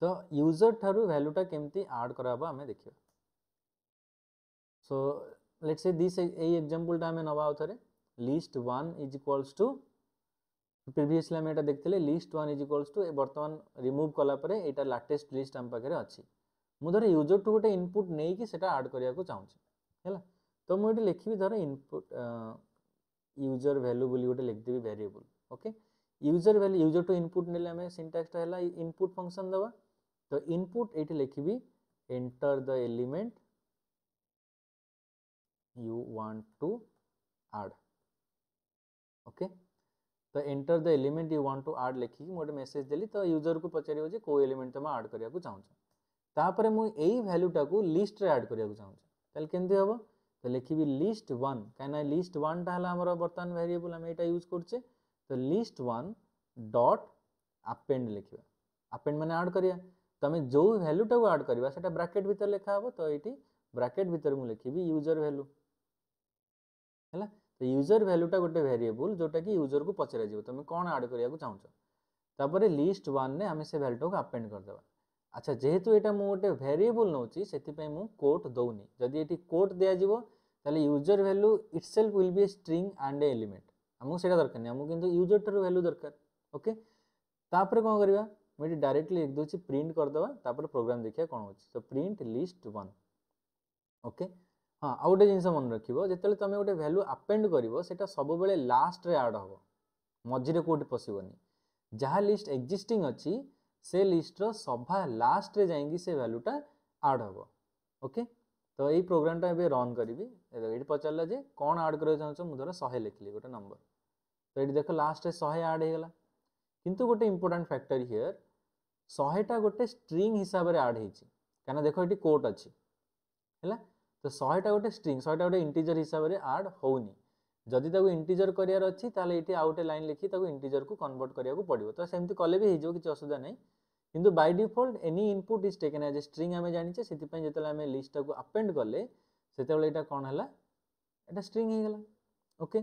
तो यूजर ठारू वैल्यूटा केमती ऐड कराबा हमें देखियो। So let's say this a example टा हमें नबा उथरे list 1 is equals to previously हम एटा देखथिले लिस्ट 1 इज इक्वल्स टू वर्तमान रिमूव कला परे एटा लेटेस्ट लिस्ट हम पाखरे अछि। मु धर यूजर टू गोटे इनपुट नै कि सेटा ऐड करिया को चाहूँ हैला। तो मु एटा लिखिबी धर इनपुट यूजर वैल्यू बोली गोटे लिख देबी variable. Okay user value user to input नेले हमें सिंटैक्स टा हैला इनपुट फंक्शन दबा। तो इनपुट एटी लिखिबी enter the element you want to add. Okay तो enter the element you want to add लिखी मोटे मेसेज देली तो यूजर को पचारियो जे को एलिमेंट तुम ऐड करिया को चाहू तापरे मु एई वैल्यू टा को लिस्ट रे ऐड करिया को चाहू तल केंती हबो। तो लिखिबी लिस्ट 1 काना लिस्ट 1 टा हला हमर वर्तमान वेरिएबल हम एटा यूज करछे। तो लिस्ट 1 डॉट अपेंड लिखिबा अपेंड माने ऐड करिया तमे जो वैल्यू टा को ऐड करबा सेटा ब्रैकेट भीतर लिखा हबो। तो एटी ब्रैकेट भीतर मु लिखिबी यूजर वैल्यू हैला। तो यूजर वैल्यू टा गोटे वेरिएबल जोटा कि यूजर को पचरा जीवो तुम कौन ऐड करिया को चाहू तापरे लिस्ट 1 ने हमें से वैल्यू को अपेंड कर देबा। अच्छा जेहेतु एटा मु गोटे वेरिएबल नोची सेति पय मु कोट दउनी जदी एटी कोट दिया जीवो ताले user value itself will be a string and A element हमु सेटा दरकार नै हमु किंतु यूजर टर वैल्यू दरकार। ओके तापरे कोन करबा मु एटी डायरेक्टली लिख दोची प्रिंट कर देबा तापरे प्रोग्राम देखिया कोन होची। तो प्रिंट लिस्ट 1। ओके हाँ आ गोटे जिनस मन रखिबो जेतेले तमे गोटे वैल्यू अपेंड करिवो सेटा सब बेले लास्ट रे ऐड हो मझिरे कोठी पसिबोनी जहाँ लिस्ट एग्जिस्टिंग अछि से लिस्ट रो सभा लास्ट रे जाएंगी से वैल्यूटा ऐड हो। ओके तो यही प्रोग्राम टा एबे रन करिवि एठी पचारला जे कोन ऐड करे चाहछो मु धर 100 लिखली गोटे नंबर। तो एठी देखो लास्ट रे 100 ऐड हे गला किंतु गोटे इंपोर्टेंट फैक्टर हियर 100 टा गोटे स्ट्रिंग हिसाब रे ऐड हेछि काना देखो एठी कोट अछि हैला। तो 100 टा गोटे स्ट्रिंग 100 टा गोटे इंटीजर हिसाब रे ऐड होउनी जदि ताको इंटीजर करियार अछि ताले एठी आउटे लाइन लिखि ताको इंटीजर को कन्वर्ट करिया को पड़िबो। तो सेमति कले भी हिजो किछ असुविधा नै किंतु by default any input is taken as a string हमें जानिचे सेति पय जेतले हमें लिस्ट को अपेंड करले सेतेबेले एटा कोन हला एटा स्ट्रिंग हे गला। ओके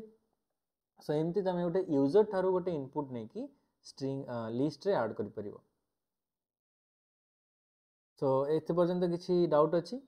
सो एमति तमे गोटे यूजर थारो गोटे इनपुट नै कि स्ट्रिंग लिस्ट रे ऐड करि परिबो। सो एते पर्यंत किछि डाउट अछि।